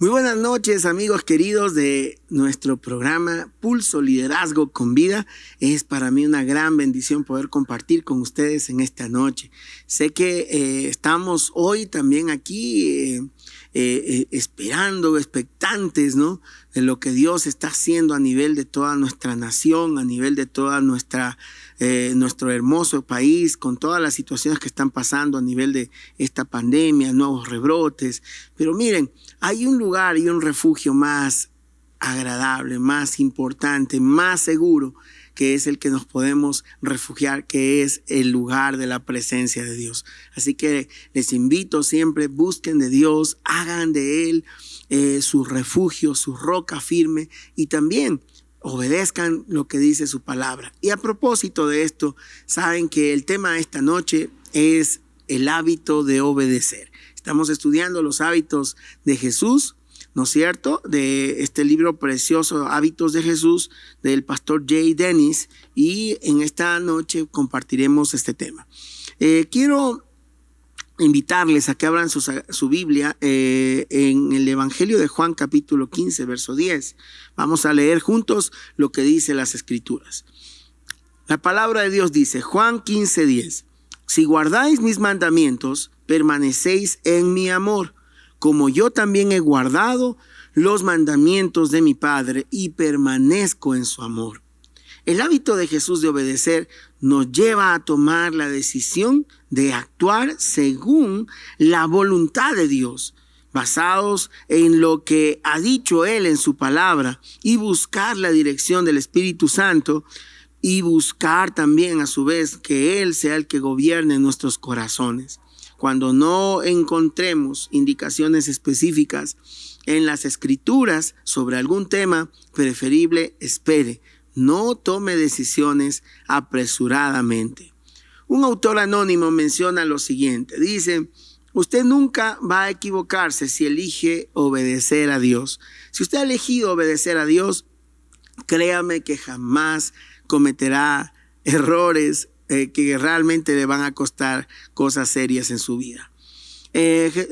Muy buenas noches, amigos queridos de nuestro programa Pulso Liderazgo con Vida. Es para mí una gran bendición poder compartir con ustedes en esta noche. Sé que estamos hoy también aquí esperando, expectantes, ¿no?, de lo que Dios está haciendo a nivel de toda nuestra nación, a nivel de toda nuestro hermoso país, con todas las situaciones que están pasando a nivel de esta pandemia, nuevos rebrotes. Pero miren, hay un lugar y un refugio más agradable, más importante, más seguro, que es el que nos podemos refugiar, que es el lugar de la presencia de Dios. Así que les invito siempre, busquen de Dios, hagan de Él su refugio, su roca firme, y también obedezcan lo que dice su palabra. Y a propósito de esto, saben que el tema de esta noche es el hábito de obedecer. Estamos estudiando los hábitos de Jesús, ¿no es cierto?, de este libro precioso, Hábitos de Jesús, del pastor Jay Dennis, y en esta noche compartiremos este tema. Quiero invitarles a que abran su Biblia en el Evangelio de Juan capítulo 15, verso 10. Vamos a leer juntos lo que dice las Escrituras. La palabra de Dios dice, Juan 15, 10. Si guardáis mis mandamientos, permanecéis en mi amor, como yo también he guardado los mandamientos de mi Padre y permanezco en su amor. El hábito de Jesús de obedecer nos lleva a tomar la decisión de actuar según la voluntad de Dios, basados en lo que ha dicho Él en su palabra, y buscar la dirección del Espíritu Santo, y buscar también a su vez que Él sea el que gobierne nuestros corazones. Cuando no encontremos indicaciones específicas en las Escrituras sobre algún tema, preferible espere. No tome decisiones apresuradamente. Un autor anónimo menciona lo siguiente. Dice, usted nunca va a equivocarse si elige obedecer a Dios. Si usted ha elegido obedecer a Dios, créame que jamás cometerá errores que realmente le van a costar cosas serias en su vida.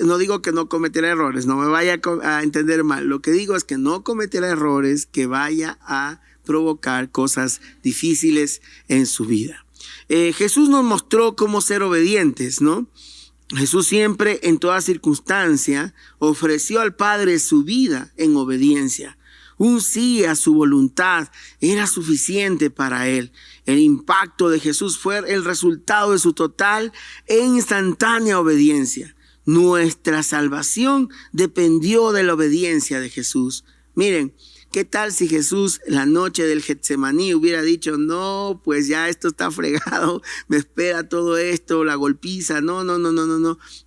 No digo que no cometerá errores, no me vaya a entender mal. Lo que digo es que no cometerá errores que vaya a provocar cosas difíciles en su vida. Jesús nos mostró cómo ser obedientes, ¿no? Jesús siempre, en toda circunstancia, ofreció al Padre su vida en obediencia. Un sí a su voluntad era suficiente para Él. El impacto de Jesús fue el resultado de su total e instantánea obediencia. Nuestra salvación dependió de la obediencia de Jesús. Miren, ¿qué tal si Jesús la noche del Getsemaní hubiera dicho, no, pues ya esto está fregado, me espera todo esto, la golpiza, no.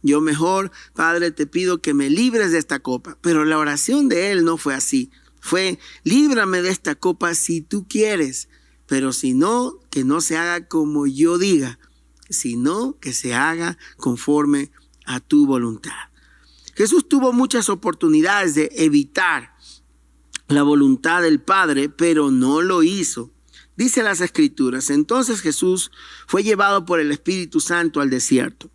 Yo mejor, Padre, te pido que me libres de esta copa. Pero la oración de Él no fue así. Fue, líbrame de esta copa si tú quieres, pero si no, que no se haga como yo diga, sino que se haga conforme a tu voluntad. Jesús tuvo muchas oportunidades de evitar la voluntad del Padre, pero no lo hizo. Dice las Escrituras, entonces Jesús fue llevado por el Espíritu Santo al desierto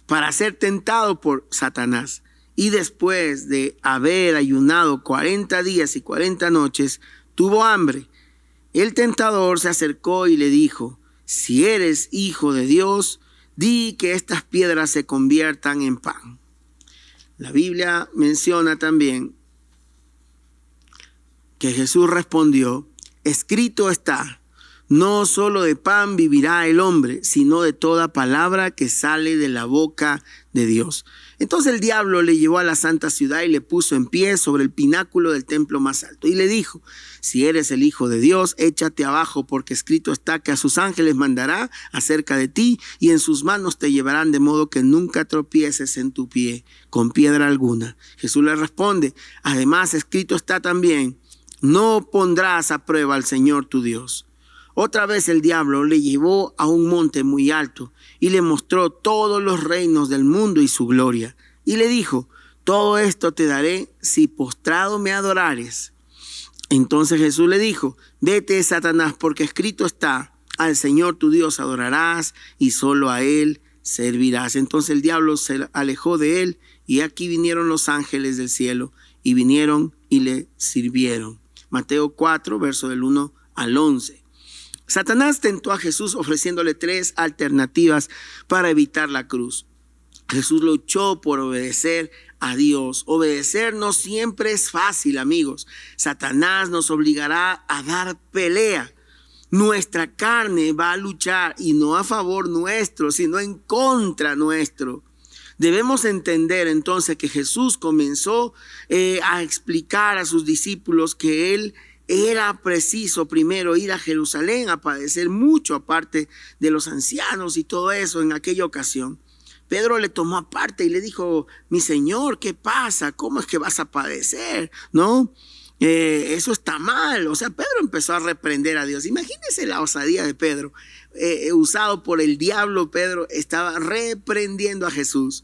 para ser tentado por Satanás. Y después de haber ayunado 40 días y 40 noches, tuvo hambre. El tentador se acercó y le dijo, si eres hijo de Dios, di que estas piedras se conviertan en pan. La Biblia menciona también que Jesús respondió, escrito está, no solo de pan vivirá el hombre, sino de toda palabra que sale de la boca de Dios. Entonces el diablo le llevó a la santa ciudad y le puso en pie sobre el pináculo del templo más alto. Y le dijo, si eres el Hijo de Dios, échate abajo, porque escrito está que a sus ángeles mandará acerca de ti, y en sus manos te llevarán, de modo que nunca tropieces en tu pie con piedra alguna. Jesús le responde, además escrito está también, no pondrás a prueba al Señor tu Dios. Otra vez el diablo le llevó a un monte muy alto y le mostró todos los reinos del mundo y su gloria. Y le dijo, todo esto te daré si postrado me adorares. Entonces Jesús le dijo, vete, Satanás, porque escrito está, al Señor tu Dios adorarás y solo a Él servirás. Entonces el diablo se alejó de él y aquí vinieron los ángeles del cielo y vinieron y le sirvieron. Mateo 4, verso del 1 al 11. Satanás tentó a Jesús ofreciéndole 3 alternativas para evitar la cruz. Jesús luchó por obedecer a Dios. Obedecer no siempre es fácil, amigos. Satanás nos obligará a dar pelea. Nuestra carne va a luchar, y no a favor nuestro, sino en contra nuestro. Debemos entender entonces que Jesús comenzó a explicar a sus discípulos que él era preciso primero ir a Jerusalén a padecer mucho, aparte de los ancianos y todo eso en aquella ocasión. Pedro le tomó aparte y le dijo: mi Señor, ¿qué pasa? ¿Cómo es que vas a padecer? ¿No? Eso está mal. O sea, Pedro empezó a reprender a Dios. Imagínense la osadía de Pedro. Usado por el diablo, Pedro estaba reprendiendo a Jesús.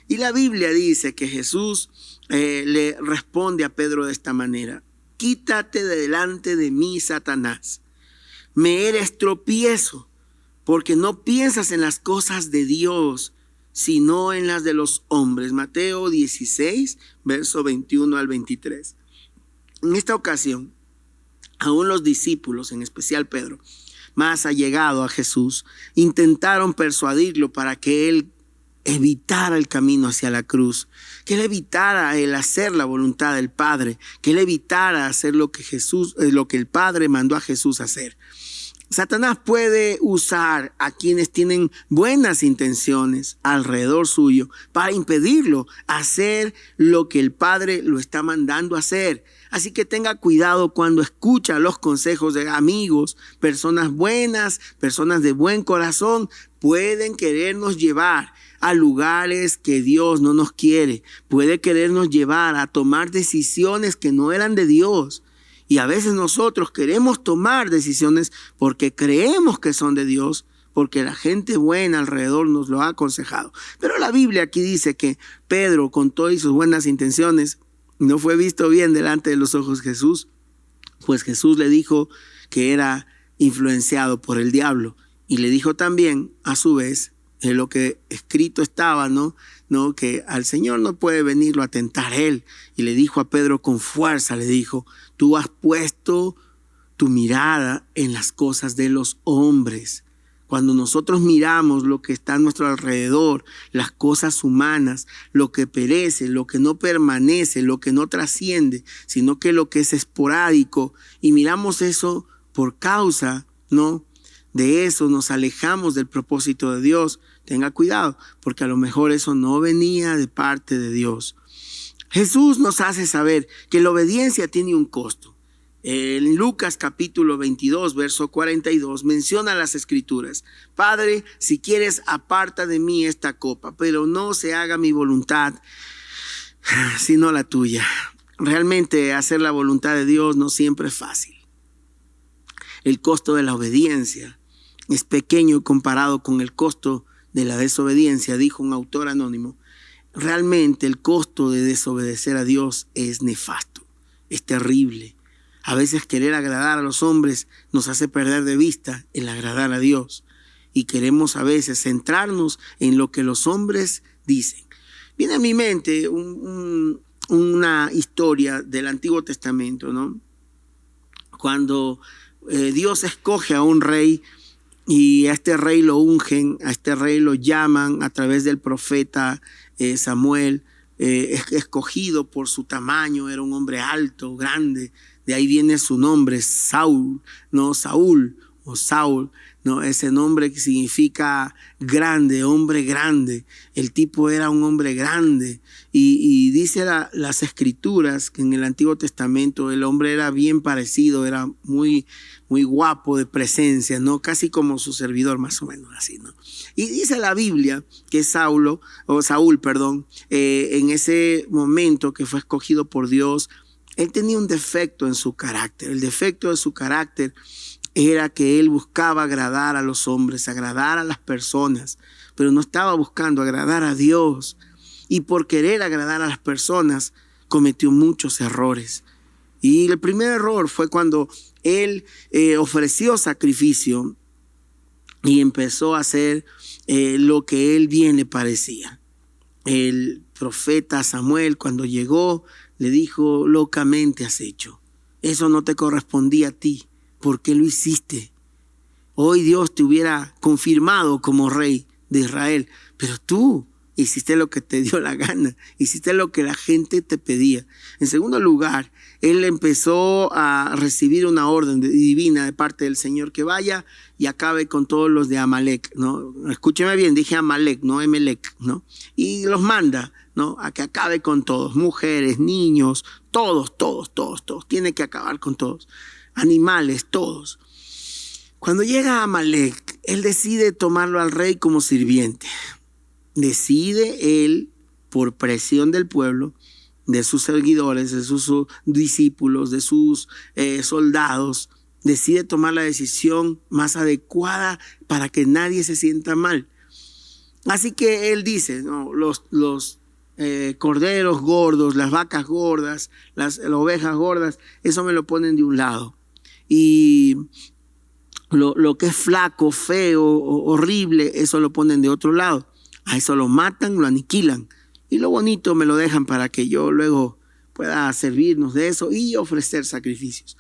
Y la Biblia dice que Jesús le responde a Pedro de esta manera: quítate de delante de mí, Satanás. Me eres tropiezo, porque no piensas en las cosas de Dios, sino en las de los hombres. Mateo 16, verso 21 al 23. En esta ocasión, aún los discípulos, en especial Pedro, más allegado a Jesús, intentaron persuadirlo para que él evitara el camino hacia la cruz, que él evitara el hacer la voluntad del Padre, que él evitara hacer lo que el Padre mandó a Jesús hacer. Satanás puede usar a quienes tienen buenas intenciones alrededor suyo para impedirlo hacer lo que el Padre lo está mandando hacer. Así que tenga cuidado cuando escucha los consejos de amigos, personas buenas, personas de buen corazón. Pueden querernos llevar a lugares que Dios no nos quiere. Puede querernos llevar a tomar decisiones que no eran de Dios. Y a veces nosotros queremos tomar decisiones porque creemos que son de Dios, porque la gente buena alrededor nos lo ha aconsejado. Pero la Biblia aquí dice que Pedro, con todas sus buenas intenciones, no fue visto bien delante de los ojos de Jesús, pues Jesús le dijo que era influenciado por el diablo, y le dijo también, a su vez, en lo que escrito estaba, ¿no? Que al Señor no puede venirlo a tentar él. Y le dijo a Pedro con fuerza, le dijo: tú has puesto tu mirada en las cosas de los hombres. Cuando nosotros miramos lo que está a nuestro alrededor, las cosas humanas, lo que perece, lo que no permanece, lo que no trasciende, sino que lo que es esporádico, y miramos eso por causa, ¿no?, de eso, nos alejamos del propósito de Dios. Tenga cuidado, porque a lo mejor eso no venía de parte de Dios. Jesús nos hace saber que la obediencia tiene un costo. En Lucas capítulo 22, verso 42, menciona las escrituras: Padre, si quieres, aparta de mí esta copa, pero no se haga mi voluntad, sino la tuya. Realmente hacer la voluntad de Dios no siempre es fácil. El costo de la obediencia es pequeño comparado con el costo de la desobediencia, dijo un autor anónimo. Realmente el costo de desobedecer a Dios es nefasto, es terrible. A veces querer agradar a los hombres nos hace perder de vista el agradar a Dios, y queremos a veces centrarnos en lo que los hombres dicen. Viene a mi mente una historia del Antiguo Testamento, ¿no? Cuando Dios escoge a un rey, y a este rey lo ungen, a este rey lo llaman a través del profeta Samuel, escogido por su tamaño. Era un hombre alto, grande, de ahí viene su nombre, Saúl, no Saúl o Saúl, no, ese nombre que significa grande, hombre grande. El tipo era un hombre grande, y dice las escrituras que en el Antiguo Testamento el hombre era bien parecido, era muy, muy guapo de presencia, ¿no? Casi como su servidor, más o menos así, ¿no? Y dice la Biblia que Saúl, en ese momento que fue escogido por Dios, él tenía un defecto en su carácter. El defecto de su carácter era que él buscaba agradar a los hombres, agradar a las personas, pero no estaba buscando agradar a Dios. Y por querer agradar a las personas cometió muchos errores. Y el primer error fue cuando él ofreció sacrificio y empezó a hacer lo que él bien le parecía. El profeta Samuel, cuando llegó, le dijo: locamente has hecho. Eso no te correspondía a ti. ¿Por qué lo hiciste? Hoy Dios te hubiera confirmado como rey de Israel, pero tú hiciste lo que te dio la gana, hiciste lo que la gente te pedía. En segundo lugar, él empezó a recibir una orden divina de parte del Señor, que vaya y acabe con todos los de Amalek, ¿no? Escúcheme bien, dije Amalek, no Emelec, ¿no? Y los manda, ¿no?, a que acabe con todos, mujeres, niños, todos, tiene que acabar con todos, animales, todos. Cuando llega a Amalek, él decide tomarlo al rey como sirviente. Decide él, por presión del pueblo, de sus seguidores, de sus discípulos, de sus soldados, decide tomar la decisión más adecuada para que nadie se sienta mal. Así que él dice, ¿no?, los corderos gordos, las vacas gordas, las ovejas gordas, eso me lo ponen de un lado. Y lo que es flaco, feo, horrible, eso lo ponen de otro lado. A eso lo matan, lo aniquilan. Y lo bonito me lo dejan para que yo luego pueda servirnos de eso y ofrecer sacrificios.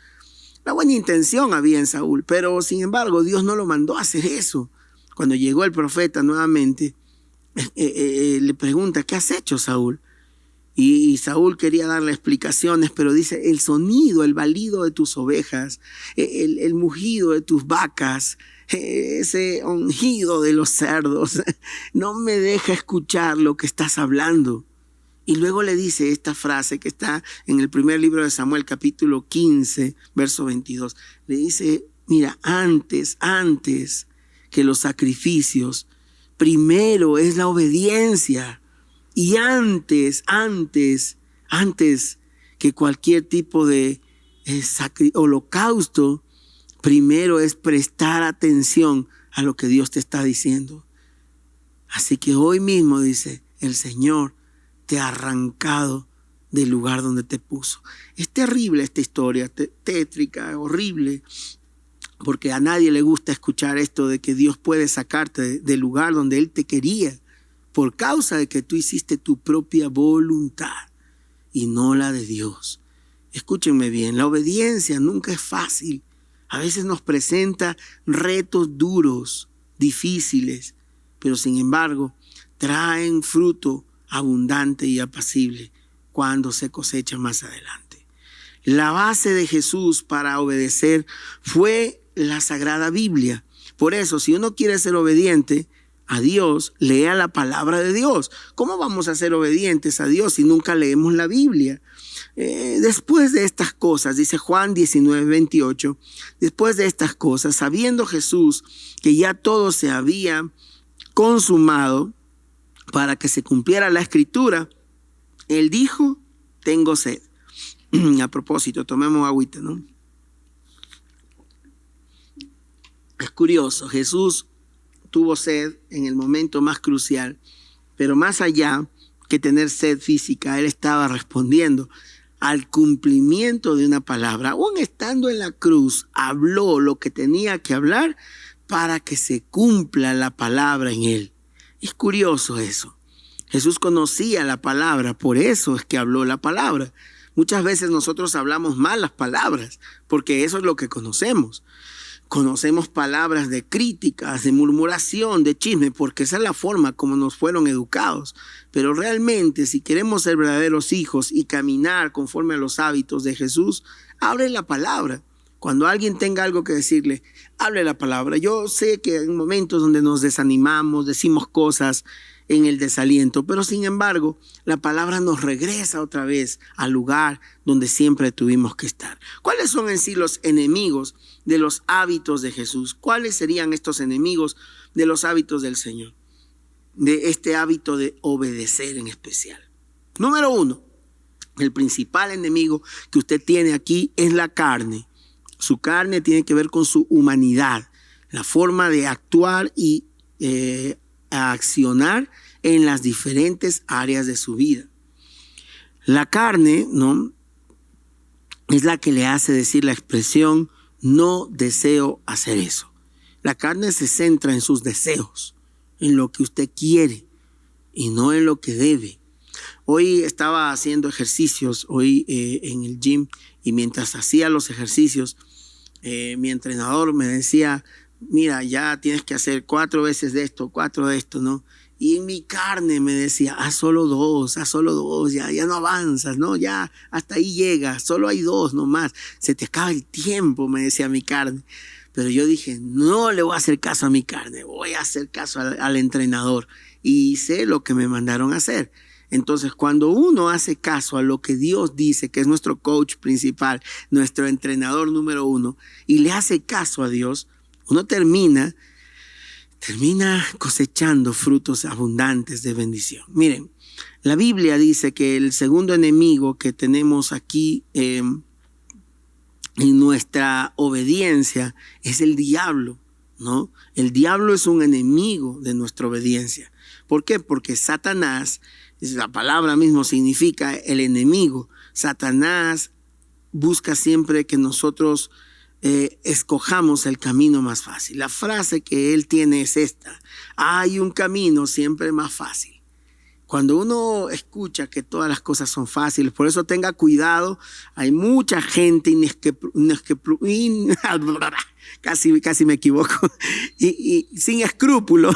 La buena intención había en Saúl, pero sin embargo Dios no lo mandó a hacer eso. Cuando llegó el profeta nuevamente, le pregunta: ¿qué has hecho, Saúl? Y Saúl quería darle explicaciones, pero dice: el sonido, el balido de tus ovejas, el mugido de tus vacas, ese ungido de los cerdos, no me deja escuchar lo que estás hablando. Y luego le dice esta frase que está en el primer libro de Samuel, capítulo 15, verso 22. Le dice: mira, antes que los sacrificios, primero es la obediencia. Y antes que cualquier tipo de holocausto, primero es prestar atención a lo que Dios te está diciendo. Así que hoy mismo, dice, el Señor te ha arrancado del lugar donde te puso. Es terrible esta historia, tétrica, horrible, porque a nadie le gusta escuchar esto de que Dios puede sacarte del lugar donde Él te quería, por causa de que tú hiciste tu propia voluntad y no la de Dios. Escúchenme bien, la obediencia nunca es fácil. A veces nos presenta retos duros, difíciles, pero sin embargo traen fruto abundante y apacible cuando se cosecha más adelante. La base de Jesús para obedecer fue la Sagrada Biblia. Por eso, si uno quiere ser obediente a Dios, lea la palabra de Dios. ¿Cómo vamos a ser obedientes a Dios si nunca leemos la Biblia? Después de estas cosas, dice Juan 19:28, después de estas cosas, sabiendo Jesús que ya todo se había consumado para que se cumpliera la escritura, Él dijo: tengo sed. A propósito, tomemos agüita, ¿no? Es curioso, Jesús tuvo sed en el momento más crucial, pero más allá que tener sed física, Él estaba respondiendo al cumplimiento de una palabra. Aún estando en la cruz, habló lo que tenía que hablar para que se cumpla la palabra en Él. Es curioso eso. Jesús conocía la palabra, por eso es que habló la palabra. Muchas veces nosotros hablamos mal las palabras, porque eso es lo que conocemos. Conocemos palabras de críticas, de murmuración, de chisme, porque esa es la forma como nos fueron educados. Pero realmente, si queremos ser verdaderos hijos y caminar conforme a los hábitos de Jesús, abre la palabra. Cuando alguien tenga algo que decirle, hable la palabra. Yo sé que hay momentos donde nos desanimamos, decimos cosas en el desaliento, pero sin embargo, la palabra nos regresa otra vez al lugar donde siempre tuvimos que estar. ¿Cuáles son en sí los enemigos de los hábitos de Jesús? ¿Cuáles serían estos enemigos de los hábitos del Señor? De este hábito de obedecer en especial. Número 1, el principal enemigo que usted tiene aquí es la carne. Su carne tiene que ver con su humanidad, la forma de actuar y a accionar en las diferentes áreas de su vida. La carne, ¿no?, es la que le hace decir la expresión: no deseo hacer eso. La carne se centra en sus deseos, en lo que usted quiere y no en lo que debe. Hoy estaba haciendo ejercicios, en el gym, y mientras hacía los ejercicios, mi entrenador me decía, mira, ya tienes que hacer 4 veces de esto, 4 de esto, ¿no? Y en mi carne me decía, haz solo 2, ya no avanzas, ¿no? Ya hasta ahí llegas, solo hay 2 nomás, se te acaba el tiempo, me decía mi carne. Pero yo dije, no le voy a hacer caso a mi carne, voy a hacer caso al entrenador. Y hice lo que me mandaron a hacer. Entonces, cuando uno hace caso a lo que Dios dice, que es nuestro coach principal, nuestro entrenador número 1, y le hace caso a Dios, uno termina cosechando frutos abundantes de bendición. Miren, la Biblia dice que el segundo enemigo que tenemos aquí en nuestra obediencia es el diablo, ¿no? El diablo es un enemigo de nuestra obediencia. ¿Por qué? Porque Satanás, la palabra mismo significa el enemigo. Satanás busca siempre que nosotros escojamos el camino más fácil. La frase que él tiene es esta: hay un camino siempre más fácil. Cuando uno escucha que todas las cosas son fáciles, por eso tenga cuidado, hay mucha gente casi me equivoco, y sin escrúpulos.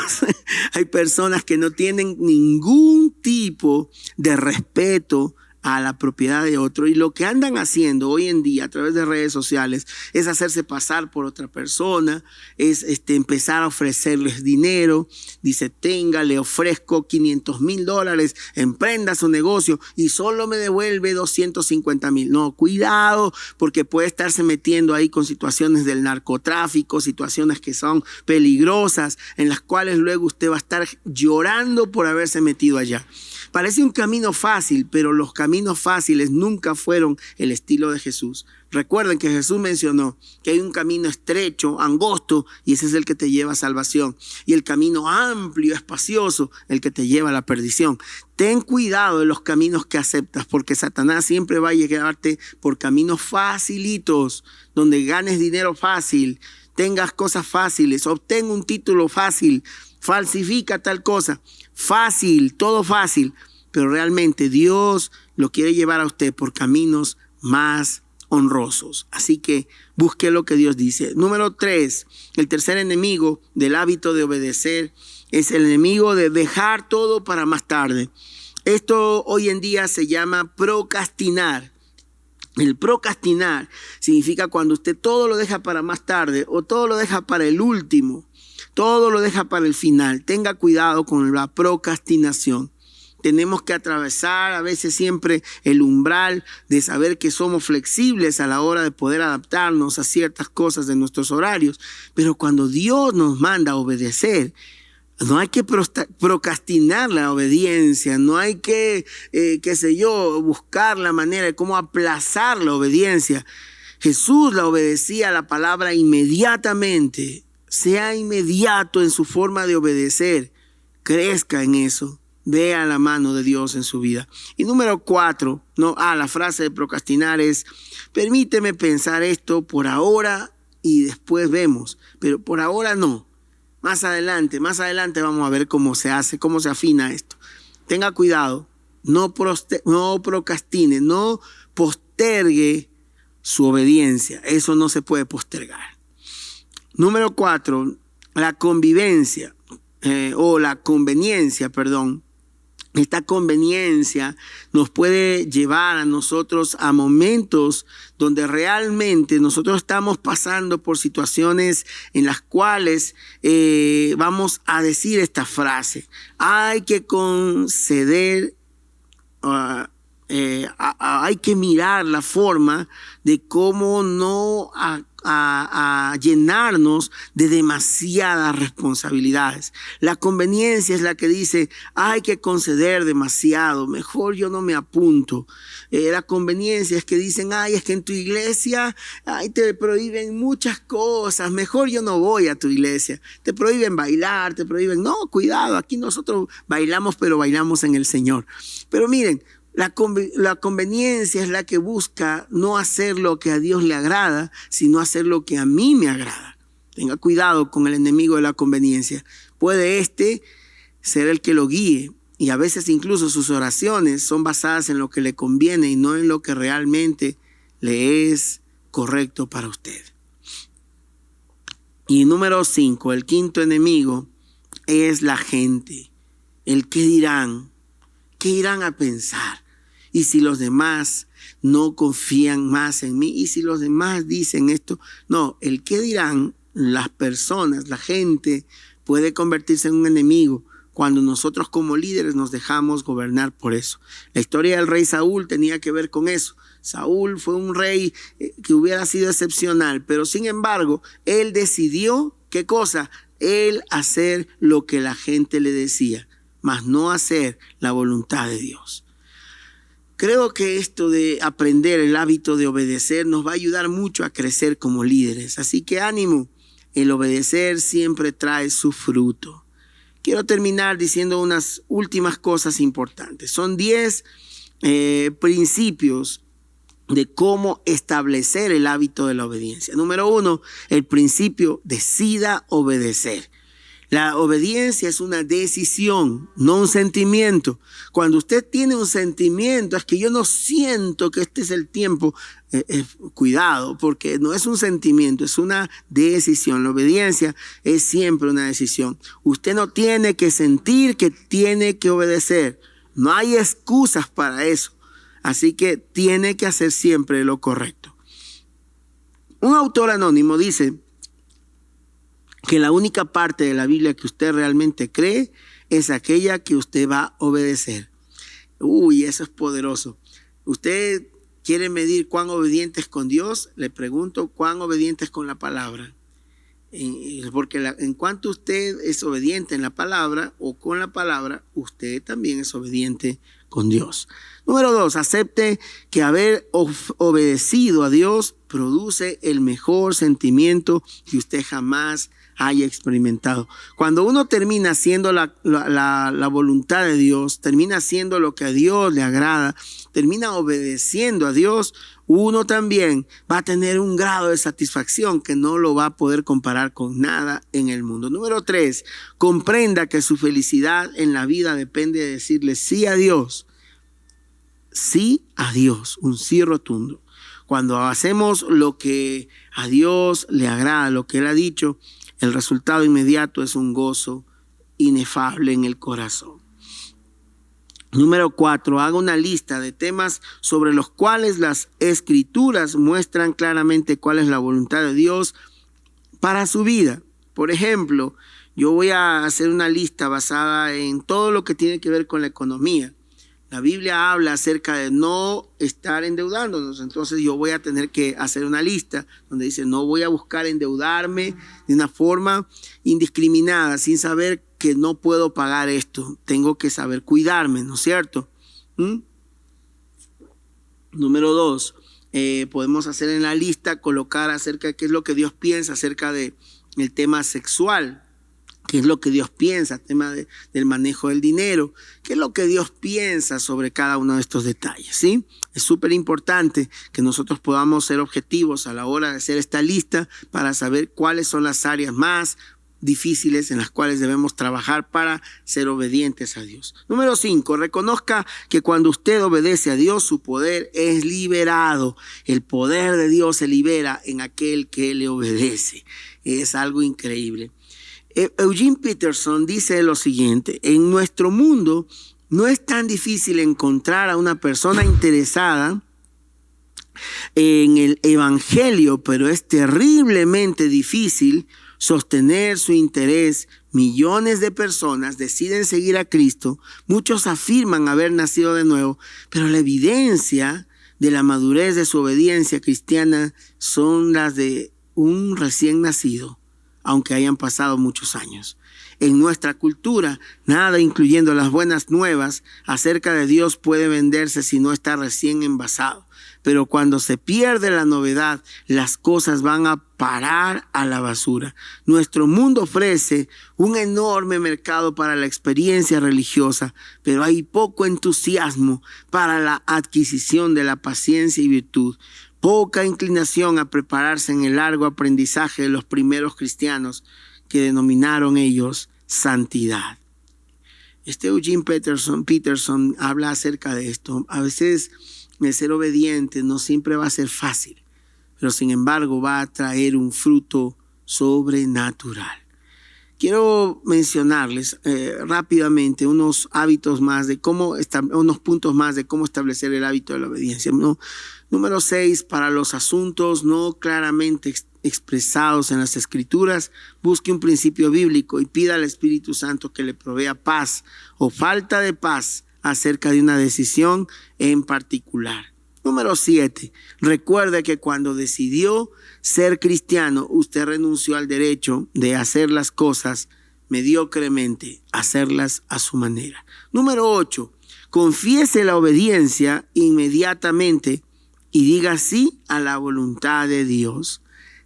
Hay personas que no tienen ningún tipo de respeto a la propiedad de otro, y lo que andan haciendo hoy en día a través de redes sociales es hacerse pasar por otra persona, es empezar a ofrecerles dinero. Dice, le ofrezco $500,000, emprenda su negocio y solo me devuelve 250,000. No, cuidado, porque puede estarse metiendo ahí con situaciones del narcotráfico, situaciones que son peligrosas, en las cuales luego usted va a estar llorando por haberse metido allá. Parece un camino fácil, pero los caminos fáciles nunca fueron el estilo de Jesús. Recuerden que Jesús mencionó que hay un camino estrecho, angosto, y ese es el que te lleva a salvación. Y el camino amplio, espacioso, el que te lleva a la perdición. Ten cuidado de los caminos que aceptas, porque Satanás siempre va a llevarte por caminos facilitos, donde ganes dinero fácil, tengas cosas fáciles, obtén un título fácil, falsifica tal cosa. Fácil, todo fácil, pero realmente Dios lo quiere llevar a usted por caminos más honrosos. Así que busque lo que Dios dice. Número 3, el tercer enemigo del hábito de obedecer es el enemigo de dejar todo para más tarde. Esto hoy en día se llama procrastinar. El procrastinar significa cuando usted todo lo deja para más tarde o todo lo deja para el último. Todo lo deja para el final. Tenga cuidado con la procrastinación. Tenemos que atravesar a veces siempre el umbral de saber que somos flexibles a la hora de poder adaptarnos a ciertas cosas de nuestros horarios. Pero cuando Dios nos manda a obedecer, no hay que procrastinar la obediencia, no hay que, buscar la manera de cómo aplazar la obediencia. Jesús la obedecía a la palabra inmediatamente. Sea inmediato en su forma de obedecer. Crezca en eso. Vea la mano de Dios en su vida. Y número 4, la frase de procrastinar es: permíteme pensar esto por ahora y después vemos. Pero por ahora no. Más adelante vamos a ver cómo se hace, cómo se afina esto. Tenga cuidado. No procrastine, no postergue su obediencia. Eso no se puede postergar. Número 4, la conveniencia. Esta conveniencia nos puede llevar a nosotros a momentos donde realmente nosotros estamos pasando por situaciones en las cuales vamos a decir esta frase: hay que conceder, hay que mirar la forma de cómo no a llenarnos de demasiadas responsabilidades. La conveniencia es la que dice: hay que conceder demasiado, mejor yo no me apunto. La conveniencia es que dicen: es que en tu iglesia te prohíben muchas cosas, mejor yo no voy a tu iglesia. Te prohíben bailar, no, cuidado, aquí nosotros bailamos, pero bailamos en el Señor. Pero miren, la conveniencia es la que busca no hacer lo que a Dios le agrada, sino hacer lo que a mí me agrada. Tenga cuidado con el enemigo de la conveniencia. Puede ser el que lo guíe y a veces incluso sus oraciones son basadas en lo que le conviene y no en lo que realmente le es correcto para usted. Y número 5, el quinto enemigo es la gente. El qué dirán, qué irán a pensar. Y si los demás no confían más en mí, y si los demás dicen esto, no, el qué dirán las personas, la gente puede convertirse en un enemigo cuando nosotros como líderes nos dejamos gobernar por eso. La historia del rey Saúl tenía que ver con eso. Saúl fue un rey que hubiera sido excepcional, pero sin embargo, él decidió, ¿qué cosa? Él hacer lo que la gente le decía, mas no hacer la voluntad de Dios. Creo que esto de aprender el hábito de obedecer nos va a ayudar mucho a crecer como líderes. Así que ánimo, el obedecer siempre trae su fruto. Quiero terminar diciendo unas últimas cosas importantes. Son 10 principios de cómo establecer el hábito de la obediencia. Número 1, el principio: decida obedecer. La obediencia es una decisión, no un sentimiento. Cuando usted tiene un sentimiento, es que yo no siento que este es el tiempo. Cuidado, porque no es un sentimiento, es una decisión. La obediencia es siempre una decisión. Usted no tiene que sentir que tiene que obedecer. No hay excusas para eso. Así que tiene que hacer siempre lo correcto. Un autor anónimo dice que la única parte de la Biblia que usted realmente cree es aquella que usted va a obedecer. Uy, eso es poderoso. ¿Usted quiere medir cuán obediente es con Dios? Le pregunto, ¿cuán obediente es con la palabra? Porque en cuanto usted es obediente en la palabra o con la palabra, usted también es obediente con Dios. Número 2, acepte que haber obedecido a Dios produce el mejor sentimiento que usted jamás haya experimentado. Cuando uno termina haciendo la voluntad de Dios, termina haciendo lo que a Dios le agrada, termina obedeciendo a Dios, uno también va a tener un grado de satisfacción que no lo va a poder comparar con nada en el mundo. Número 3, comprenda que su felicidad en la vida depende de decirle sí a Dios. Sí a Dios, un sí rotundo. Cuando hacemos lo que a Dios le agrada, lo que Él ha dicho, el resultado inmediato es un gozo inefable en el corazón. Número 4, haga una lista de temas sobre los cuales las escrituras muestran claramente cuál es la voluntad de Dios para su vida. Por ejemplo, yo voy a hacer una lista basada en todo lo que tiene que ver con la economía. La Biblia habla acerca de no estar endeudándonos, entonces yo voy a tener que hacer una lista donde dice no voy a buscar endeudarme de una forma indiscriminada, sin saber que no puedo pagar esto. Tengo que saber cuidarme, ¿no es cierto? Número 2, podemos hacer en la lista, colocar acerca de qué es lo que Dios piensa acerca del tema sexual. ¿Qué es lo que Dios piensa? Tema del manejo del dinero. ¿Qué es lo que Dios piensa sobre cada uno de estos detalles? ¿Sí? Es súper importante que nosotros podamos ser objetivos a la hora de hacer esta lista para saber cuáles son las áreas más difíciles en las cuales debemos trabajar para ser obedientes a Dios. Número 5, reconozca que cuando usted obedece a Dios, su poder es liberado. El poder de Dios se libera en aquel que le obedece. Es algo increíble. Eugene Peterson dice lo siguiente: en nuestro mundo no es tan difícil encontrar a una persona interesada en el evangelio, pero es terriblemente difícil sostener su interés. Millones de personas deciden seguir a Cristo, muchos afirman haber nacido de nuevo, pero la evidencia de la madurez de su obediencia cristiana son las de un recién nacido, aunque hayan pasado muchos años. En nuestra cultura, nada, incluyendo las buenas nuevas acerca de Dios, puede venderse si no está recién envasado. Pero cuando se pierde la novedad, las cosas van a parar a la basura. Nuestro mundo ofrece un enorme mercado para la experiencia religiosa, pero hay poco entusiasmo para la adquisición de la paciencia y virtud. Poca inclinación a prepararse en el largo aprendizaje de los primeros cristianos que denominaron ellos santidad. Eugene Peterson habla acerca de esto. A veces el ser obediente no siempre va a ser fácil, pero sin embargo va a traer un fruto sobrenatural. Quiero mencionarles rápidamente unos hábitos más de unos puntos más de cómo establecer el hábito de la obediencia. Número 6, para los asuntos no claramente expresados en las Escrituras, busque un principio bíblico y pida al Espíritu Santo que le provea paz o falta de paz acerca de una decisión en particular. Número 7, recuerde que cuando decidió ser cristiano, usted renunció al derecho de hacer las cosas mediocremente, hacerlas a su manera. Número 8, confiese la obediencia inmediatamente y diga sí a la voluntad de Dios.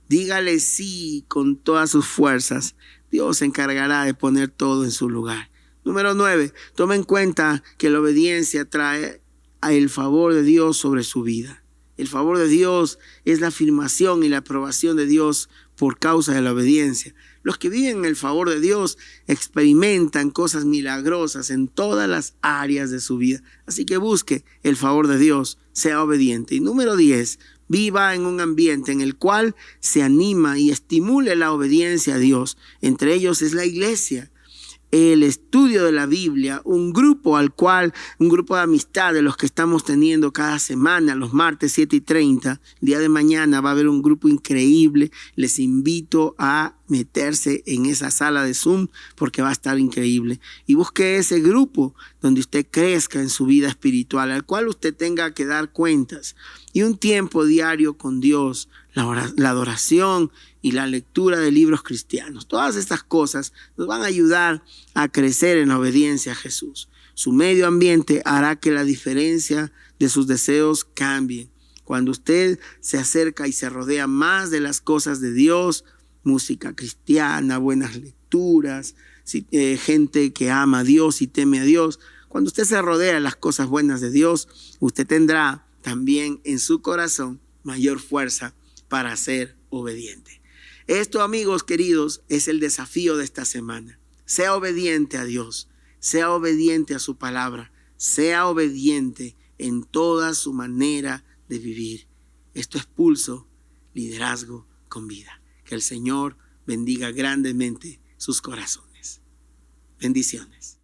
Dígale sí con todas sus fuerzas. Dios se encargará de poner todo en su lugar. Número 9, tome en cuenta que la obediencia trae el favor de Dios sobre su vida. El favor de Dios es la afirmación y la aprobación de Dios por causa de la obediencia. Los que viven en el favor de Dios experimentan cosas milagrosas en todas las áreas de su vida. Así que busque el favor de Dios, sea obediente. Y número 10, viva en un ambiente en el cual se anima y estimule la obediencia a Dios. Entre ellos es la iglesia, el estudio de la Biblia, un grupo de amistad de los que estamos teniendo cada semana, los martes 7:30. El día de mañana va a haber un grupo increíble. Les invito a meterse en esa sala de Zoom porque va a estar increíble. Y busque ese grupo donde usted crezca en su vida espiritual, al cual usted tenga que dar cuentas. Y un tiempo diario con Dios, la adoración y la lectura de libros cristianos. Todas estas cosas nos van a ayudar a crecer en la obediencia a Jesús. Su medio ambiente hará que la diferencia de sus deseos cambie. Cuando usted se acerca y se rodea más de las cosas de Dios, música cristiana, buenas lecturas, gente que ama a Dios y teme a Dios, cuando usted se rodea de las cosas buenas de Dios, usted tendrá también en su corazón mayor fuerza para ser obediente. Esto, amigos queridos, es el desafío de esta semana. Sea obediente a Dios, sea obediente a su palabra, sea obediente en toda su manera de vivir. Esto es Pulso, liderazgo con vida. Que el Señor bendiga grandemente sus corazones. Bendiciones.